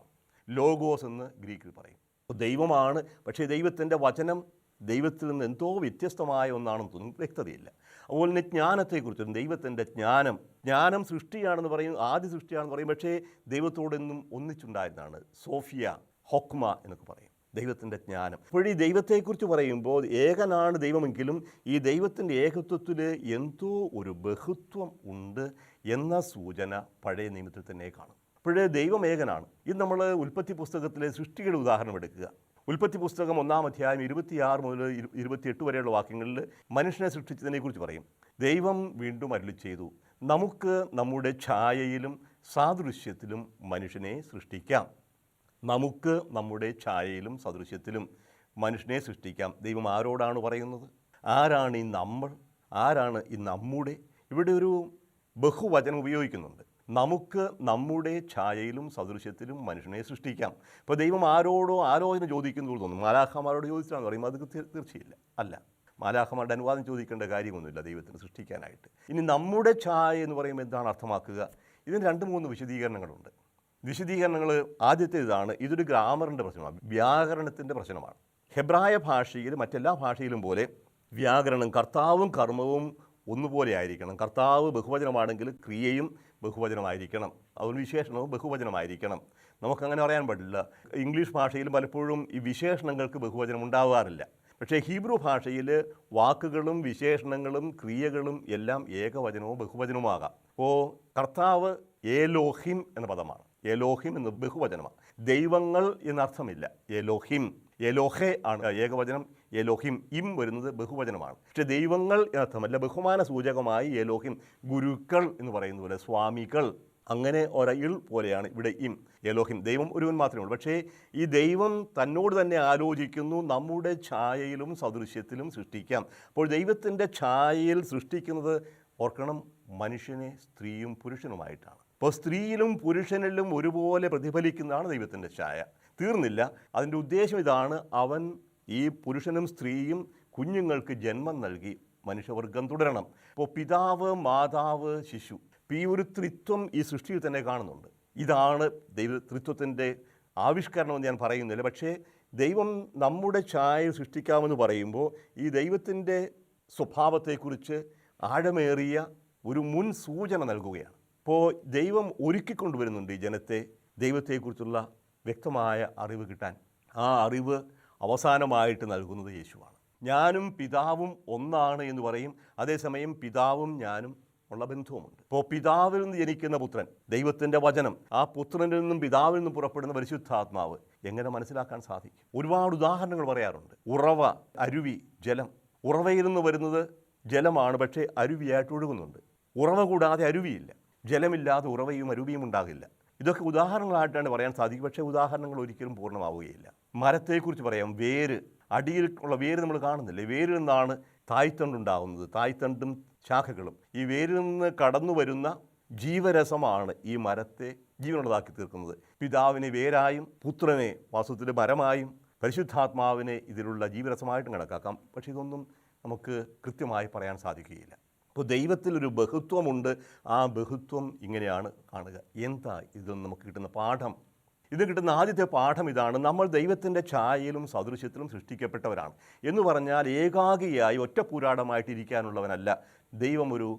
Speaker 1: ലോഗോസ് എന്ന് ഗ്രീക്കിൽ പറയും. ദൈവമാണ്, പക്ഷേ ദൈവത്തിൻ്റെ വചനം ദൈവത്തിൽ നിന്ന് എന്തോ വ്യത്യസ്തമായ ഒന്നാണെന്ന് തോന്നുന്നു, വ്യക്തതയില്ല. അതുപോലെ തന്നെ ജ്ഞാനത്തെക്കുറിച്ചും ദൈവത്തിൻ്റെ ജ്ഞാനം സൃഷ്ടിയാണെന്ന് പറയും, ആദ്യ സൃഷ്ടിയാണെന്ന് പറയും, പക്ഷേ ദൈവത്തോടെന്നും ഒന്നിച്ചുണ്ടായിരുന്നതാണ്. സോഫിയ, ഹൊക്മ എന്നൊക്കെ പറയും ദൈവത്തിൻ്റെ ജ്ഞാനം. അപ്പോഴീ ദൈവത്തെക്കുറിച്ച് പറയുമ്പോൾ ഏകനാണ് ദൈവമെങ്കിലും ഈ ദൈവത്തിൻ്റെ ഏകത്വത്തിൽ എന്തോ ഒരു ബഹുത്വം ഉണ്ട് എന്ന സൂചന പഴയ നിയമത്തിൽ തന്നെ കാണും. അപ്പോഴേ ദൈവം ഏകനാണ്. ഇത് നമ്മൾ ഉൽപ്പത്തി പുസ്തകത്തിലെ സൃഷ്ടിയുടെ ഉദാഹരണം എടുക്കുക. ഉൽപ്പത്തി പുസ്തകം 1-ാം അധ്യായം 26 മുതൽ 28 വരെയുള്ള വാക്യങ്ങളിൽ മനുഷ്യനെ സൃഷ്ടിച്ചതിനെക്കുറിച്ച് പറയും. ദൈവം വീണ്ടും അരുളി ചെയ്തു, നമുക്ക് നമ്മുടെ ഛായയിലും സാദൃശ്യത്തിലും മനുഷ്യനെ സൃഷ്ടിക്കാം. നമുക്ക് നമ്മുടെ ഛായയിലും സദൃശ്യത്തിലും മനുഷ്യനെ സൃഷ്ടിക്കാം. ദൈവം ആരോടാണ് പറയുന്നത്? ആരാണ് ഈ നമ്മൾ? ആരാണ് ഈ നമ്മുടെ? ഇവിടെ ഒരു ബഹുവചനം ഉപയോഗിക്കുന്നുണ്ട്. നമുക്ക് നമ്മുടെ ഛായയിലും സദൃശ്യത്തിലും മനുഷ്യനെ സൃഷ്ടിക്കാം. ഇപ്പോൾ ദൈവം ആരോടോ ആലോചന ചോദിക്കുന്നത് തോന്നും. മാലാഖമാരോട് ചോദിച്ചാണെന്ന് പറയും, അത് തീർച്ചയില്ല, അല്ല. മാലാഖമാരുടെ അനുവാദം ചോദിക്കേണ്ട കാര്യമൊന്നുമില്ല ദൈവത്തിന് സൃഷ്ടിക്കാനായിട്ട്. ഇനി നമ്മുടെ ഛായ എന്ന് പറയുമ്പോൾ എന്താണ് അർത്ഥമാക്കുക? ഇതിന് 2-3 വിശദീകരണങ്ങളുണ്ട്. വിശദീകരണങ്ങൾ ആദ്യത്തെ ഇതാണ്, ഇതൊരു ഗ്രാമറിൻ്റെ പ്രശ്നമാണ്, വ്യാകരണത്തിൻ്റെ പ്രശ്നമാണ്. ഹെബ്രായ ഭാഷയിൽ മറ്റെല്ലാ ഭാഷയിലും പോലെ വ്യാകരണം കർത്താവും കർമ്മവും ഒന്നുപോലെ ആയിരിക്കണം. കർത്താവ് ബഹുവചനമാണെങ്കിൽ ക്രിയയും ബഹുവചനമായിരിക്കണം, അതുകൊണ്ട് വിശേഷണവും ബഹുവചനമായിരിക്കണം. നമുക്കങ്ങനെ പറയാൻ പാടില്ല. ഇംഗ്ലീഷ് ഭാഷയിൽ പലപ്പോഴും ഈ വിശേഷണങ്ങൾക്ക് ബഹുവചനം ഉണ്ടാവാറില്ല. പക്ഷേ ഹീബ്രു ഭാഷയിൽ വാക്കുകളും വിശേഷണങ്ങളും ക്രിയകളും എല്ലാം ഏകവചനവും ബഹുവചനവുമാകാം. അപ്പോൾ കർത്താവ് ഏലോഹിം എന്ന പദമാണ്. ഏലോഹിം എന്ന ബഹുവചനമാണ്. ദൈവങ്ങൾ എന്നർത്ഥമില്ല. ഏലോഹെ ആണ് ഏകവചനം, ഏലോഹിം ഇം വരുന്നത് ബഹുവചനമാണ്. പക്ഷേ ദൈവങ്ങൾ എന്നർത്ഥമല്ല, ബഹുമാന സൂചകമായി ഏലോഹിം, ഗുരുക്കൾ എന്ന് പറയുന്ന പോലെ സ്വാമികൾ, അങ്ങനെ ഒരയിൽ പോലെയാണ് ഇവിടെ ഇം. ഏലോഹിം ദൈവം ഒരുവൻ മാത്രമേ ഉള്ളൂ. പക്ഷേ ഈ ദൈവം തന്നോട് തന്നെ ആലോചിക്കുന്നു, നമ്മുടെ ഛായയിലും സദൃശ്യത്തിലും സൃഷ്ടിക്കാം. അപ്പോൾ ദൈവത്തിൻ്റെ ഛായയിൽ സൃഷ്ടിക്കുന്നത് ഓർക്കണം, മനുഷ്യനെ സ്ത്രീയും പുരുഷനുമായിട്ടാണ്. അപ്പോൾ സ്ത്രീയിലും പുരുഷനിലും ഒരുപോലെ പ്രതിഫലിക്കുന്നതാണ് ദൈവത്തിൻ്റെ ഛായ. തീർന്നില്ല, അതിൻ്റെ ഉദ്ദേശം ഇതാണ്, അവൻ ഈ പുരുഷനും സ്ത്രീയും കുഞ്ഞുങ്ങൾക്ക് ജന്മം നൽകി മനുഷ്യവർഗം തുടരണം. അപ്പോൾ പിതാവ്, മാതാവ്, ശിശു, ഈ ഒരു ത്രിത്വം ഈ സൃഷ്ടിയിൽ തന്നെ കാണുന്നുണ്ട്. ഇതാണ് ത്രിത്വത്തിൻ്റെ ആവിഷ്കരണമെന്ന് ഞാൻ പറയുന്നില്ല. പക്ഷേ ദൈവം നമ്മുടെ ഛായ സൃഷ്ടിക്കാമെന്ന് പറയുമ്പോൾ ഈ ദൈവത്തിൻ്റെ സ്വഭാവത്തെക്കുറിച്ച് ആഴമേറിയ ഒരു മുൻ സൂചന നൽകുകയാണ്. അപ്പോൾ ദൈവം ഒരുക്കിക്കൊണ്ടുവരുന്നുണ്ട് ഈ ജനത്തെ ദൈവത്തെക്കുറിച്ചുള്ള വ്യക്തമായ അറിവ് കിട്ടാൻ. ആ അറിവ് അവസാനമായിട്ട് നൽകുന്നത് യേശുവാണ്. ഞാനും പിതാവും ഒന്നാണ് എന്ന് പറയും, അതേസമയം പിതാവും ഞാനും ഉള്ള ബന്ധവുമുണ്ട്. ഇപ്പോൾ പിതാവിൽ നിന്ന് ജനിക്കുന്ന പുത്രൻ, ദൈവത്തിൻ്റെ വചനം, ആ പുത്രനിൽ നിന്നും പിതാവിൽ നിന്നും പുറപ്പെടുന്ന പരിശുദ്ധാത്മാവ് എങ്ങനെ മനസ്സിലാക്കാൻ സാധിക്കും? ഒരുപാട് ഉദാഹരണങ്ങൾ പറയാറുണ്ട്. ഉറവ, അരുവി, ജലം. ഉറവയിൽ നിന്ന് വരുന്നത് ജലമാണ്, പക്ഷേ അരുവിയായിട്ട് ഒഴുകുന്നുണ്ട്. ഉറവ കൂടാതെ അരുവിയില്ല, ജലമില്ലാതെ ഉറവയും അരുവിയും ഉണ്ടാകില്ല. ഇതൊക്കെ ഉദാഹരണങ്ങളായിട്ടാണ് പറയാൻ സാധിക്കും, പക്ഷേ ഉദാഹരണങ്ങൾ ഒരിക്കലും പൂർണ്ണമാവുകയില്ല. മരത്തെക്കുറിച്ച് പറയാം, വേര്, അടിയിൽ ഉള്ള വേര് നമ്മൾ കാണുന്നില്ലേ, വേരിൽ നിന്നാണ് തായ്തണ്ടുണ്ടാകുന്നത്, തായ്തണ്ടും ശാഖകളും. ഈ വേരിൽ നിന്ന് കടന്നു വരുന്ന ജീവരസമാണ് ഈ മരത്തെ ജീവനുള്ളതാക്കി തീർക്കുന്നത്. പിതാവിനെ വേരായും പുത്രനെ വാസ്തവത്തിൽ മരമായും പരിശുദ്ധാത്മാവിനെ ഇതിലുള്ള ജീവരസമായിട്ടും കണക്കാക്കാം. പക്ഷേ ഇതൊന്നും നമുക്ക് കൃത്യമായി പറയാൻ സാധിക്കുകയില്ല. അപ്പോൾ ദൈവത്തിലൊരു ബഹുത്വമുണ്ട്. ആ ബഹുത്വം ഇങ്ങനെയാണ് കാണുക. എന്താ ഇതിൽ നമുക്ക് കിട്ടുന്ന പാഠം? ഇത് കിട്ടുന്ന ആദ്യത്തെ പാഠം ഇതാണ്, നമ്മൾ ദൈവത്തിൻ്റെ ഛായയിലും സദൃശ്യത്തിലും സൃഷ്ടിക്കപ്പെട്ടവരാണ് എന്ന് പറഞ്ഞാൽ ഏകാഗിയായി ഒറ്റപ്പൂരാടമായിട്ടിരിക്കാനുള്ളവനല്ല. ദൈവം ഒരു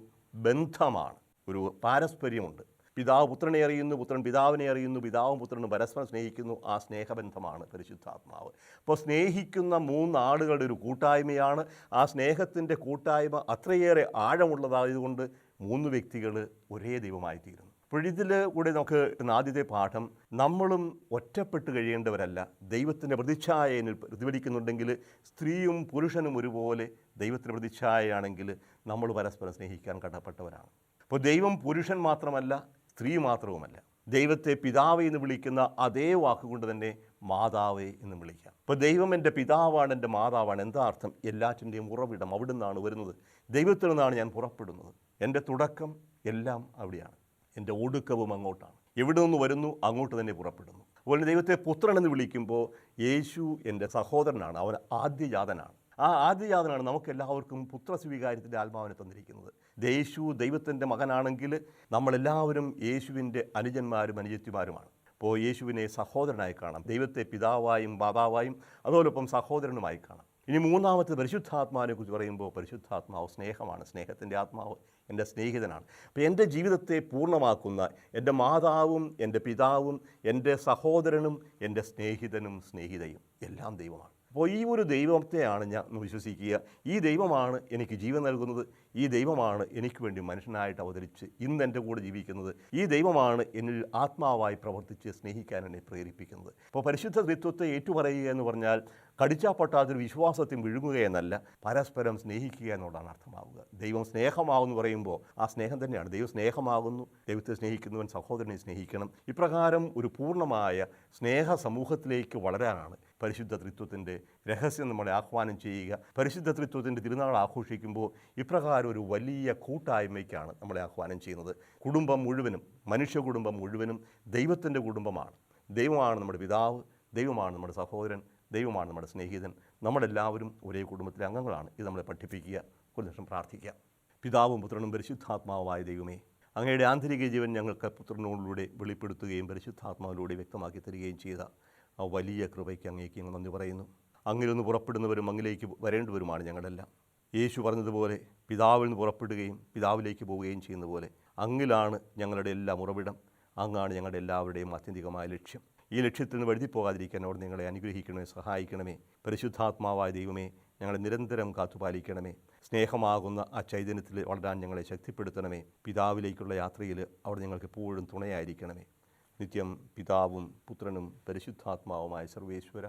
Speaker 1: ബന്ധമാണ്, ഒരു പാരസ്പര്യമുണ്ട്. പിതാവ് പുത്രനെ അറിയുന്നു, പുത്രൻ പിതാവിനെ അറിയുന്നു, പിതാവും പുത്രനും പരസ്പരം സ്നേഹിക്കുന്നു. ആ സ്നേഹബന്ധമാണ് പരിശുദ്ധാത്മാവ്. അപ്പോൾ സ്നേഹിക്കുന്ന 3 ആളുകളുടെ ഒരു കൂട്ടായ്മയാണ്. ആ സ്നേഹത്തിൻ്റെ കൂട്ടായ്മ അത്രയേറെ ആഴമുള്ളതായതുകൊണ്ട് 3 വ്യക്തികൾ ഒരേ ദൈവമായിത്തീരുന്നു. അപ്പോൾ ഇതിൽ കൂടെ നമുക്ക് കിട്ടുന്ന ആദ്യത്തെ പാഠം, നമ്മളും ഒറ്റപ്പെട്ട് കഴിയേണ്ടവരല്ല. ദൈവത്തിൻ്റെ പ്രതിച്ഛായ എന്നിൽ പ്രതിഫലിക്കുന്നുണ്ടെങ്കിൽ, സ്ത്രീയും പുരുഷനും ഒരുപോലെ ദൈവത്തിൻ്റെ പ്രതിച്ഛായയാണെങ്കിൽ നമ്മൾ പരസ്പരം സ്നേഹിക്കാൻ കടപ്പെട്ടവരാണ്. അപ്പോൾ ദൈവം പുരുഷൻ മാത്രമല്ല, സ്ത്രീ മാത്രവുമല്ല. ദൈവത്തെ പിതാവേ എന്ന് വിളിക്കുന്ന അതേ വാക്കുകൊണ്ട് തന്നെ മാതാവേ എന്ന് വിളിക്കാം. അപ്പോൾ ദൈവം എൻ്റെ പിതാവാണ്, എൻ്റെ മാതാവാണ്. എന്താ അർത്ഥം? എല്ലാറ്റിൻ്റെയും ഉറവിടം അവിടെ നിന്നാണ് വരുന്നത്. ദൈവത്തിൽ നിന്നാണ് ഞാൻ പുറപ്പെടുന്നത്. എൻ്റെ തുടക്കം എല്ലാം അവിടെയാണ്, എൻ്റെ ഒടുക്കവും അങ്ങോട്ടാണ്. എവിടെ നിന്ന് വരുന്നു അങ്ങോട്ട് തന്നെ പുറപ്പെടുന്നു. അതുപോലെ ദൈവത്തെ പുത്രൻ എന്ന് വിളിക്കുമ്പോൾ യേശു എൻ്റെ സഹോദരനാണ്, അവൻ ആദ്യജാതനാണ്. ആ ആദ്യജാതനാണ് നമുക്കെല്ലാവർക്കും പുത്രസ്വീകാര്യത്തിൻ്റെ ആത്മാവിനെ തന്നിരിക്കുന്നത്. യേശു ദൈവത്തിൻ്റെ മകനാണെങ്കിൽ നമ്മളെല്ലാവരും യേശുവിൻ്റെ അനുജന്മാരും അനുജത്തിമാരുമാണ്. അപ്പോൾ യേശുവിനെ സഹോദരനായി കാണാം, ദൈവത്തെ പിതാവായും മാതാവായും അതോടൊപ്പം സഹോദരനുമായി കാണാം. ഇനി മൂന്നാമത്തെ പരിശുദ്ധാത്മാവിനെ കുറിച്ച് പറയുമ്പോൾ, പരിശുദ്ധാത്മാവ് സ്നേഹമാണ്, സ്നേഹത്തിൻ്റെ ആത്മാവ് എൻ്റെ സ്നേഹിതനാണ്. അപ്പോൾ എൻ്റെ ജീവിതത്തെ പൂർണ്ണമാക്കുന്ന എൻ്റെ മാതാവും എൻ്റെ പിതാവും എൻ്റെ സഹോദരനും എൻ്റെ സ്നേഹിതനും സ്നേഹിതയും എല്ലാം ദൈവമാണ്. അപ്പോൾ ഈ ഒരു ദൈവത്തെയാണ് ഞാൻ വിശ്വസിക്കുക. ഈ ദൈവമാണ് എനിക്ക് ജീവൻ നൽകുന്നത്. ഈ ദൈവമാണ് എനിക്ക് വേണ്ടി മനുഷ്യനായിട്ട് അവതരിച്ച് ഇന്ന് എൻ്റെ കൂടെ ജീവിക്കുന്നത്. ഈ ദൈവമാണ് എന്നിൽ ആത്മാവായി പ്രവർത്തിച്ച് സ്നേഹിക്കാൻ എന്നെ പ്രേരിപ്പിക്കുന്നത്. അപ്പോൾ പരിശുദ്ധ ത്രിത്വത്തെ ഏറ്റുപറയുക എന്ന് പറഞ്ഞാൽ കടിച്ചാൽ പൊട്ടാത്തൊരു വിശ്വാസത്തെ വിഴുങ്ങുക എന്നല്ല, പരസ്പരം സ്നേഹിക്കുക എന്നോടാണ് അർത്ഥമാവുക. ദൈവം സ്നേഹമാവെന്ന് പറയുമ്പോൾ ആ സ്നേഹം തന്നെയാണ്. ദൈവം സ്നേഹമാകുന്നു, ദൈവത്തെ സ്നേഹിക്കുന്നവൻ സഹോദരനെ സ്നേഹിക്കണം. ഇപ്രകാരം ഒരു പൂർണ്ണമായ സ്നേഹ സമൂഹത്തിലേക്ക് വളരാനാണ് പരിശുദ്ധ ത്രിത്വത്തിൻ്റെ രഹസ്യം നമ്മളെ ആഹ്വാനം ചെയ്യുക. പരിശുദ്ധ ത്രിത്വത്തിൻ്റെ തിരുനാൾ ആഘോഷിക്കുമ്പോൾ ഇപ്രകാരം ഒരു വലിയ കൂട്ടായ്മയ്ക്കാണ് നമ്മളെ ആഹ്വാനം ചെയ്യുന്നത്. കുടുംബം മുഴുവനും, മനുഷ്യ കുടുംബം മുഴുവനും ദൈവത്തിൻ്റെ കുടുംബമാണ്. ദൈവമാണ് നമ്മുടെ പിതാവ്, ദൈവമാണ് നമ്മുടെ സഹോദരൻ, ദൈവമാണ് നമ്മുടെ സ്നേഹിതൻ. നമ്മളെല്ലാവരും ഒരേ കുടുംബത്തിലെ അംഗങ്ങളാണ്. ഇത് നമ്മളെ പഠിപ്പിക്കുക. ഒരു നിമിഷം പ്രാർത്ഥിക്കാം. പിതാവും പുത്രനും പരിശുദ്ധാത്മാവായ ദൈവമേ, അങ്ങയുടെ ആന്തരിക ജീവൻ ഞങ്ങൾക്ക് പുത്രനോടിലൂടെ വെളിപ്പെടുത്തുകയും പരിശുദ്ധാത്മാവിലൂടെ വ്യക്തമാക്കി തരികയും ചെയ്ത ആ വലിയ കൃപയ്ക്ക് അങ്ങേക്ക് ഞങ്ങൾ നന്ദി പറയുന്നു. അങ്ങിലൊന്ന് പുറപ്പെടുന്നവരും അങ്ങിലേക്ക് വരേണ്ടവരുമാണ് ഞങ്ങളെല്ലാം. യേശു പറഞ്ഞതുപോലെ പിതാവിൽ നിന്ന് പുറപ്പെടുകയും പിതാവിലേക്ക് പോവുകയും ചെയ്യുന്ന പോലെ അങ്ങിലാണ് ഞങ്ങളുടെ എല്ലാം ഉറവിടം. അങ്ങാണ് ഞങ്ങളുടെ എല്ലാവരുടെയും ആത്യന്തികമായ ലക്ഷ്യം. ഈ ലക്ഷ്യത്തിൽ നിന്ന് വഴുതിപ്പോകാതിരിക്കാൻ അവിടെ നിങ്ങളെ അനുഗ്രഹിക്കണമേ, സഹായിക്കണമേ. പരിശുദ്ധാത്മാവായ ദൈവമേ, ഞങ്ങളെ നിരന്തരം കാത്തുപാലിക്കണമേ. സ്നേഹമാകുന്ന ആ ചൈതന്യത്തിൽ വളരാൻ ഞങ്ങളെ ശക്തിപ്പെടുത്തണമേ. പിതാവിലേക്കുള്ള യാത്രയിൽ അവിടെ ഞങ്ങൾക്ക് എപ്പോഴും തുണയായിരിക്കണമേ. നിത്യം പിതാവും പുത്രനും പരിശുദ്ധാത്മാവുമായ സർവേശ്വര.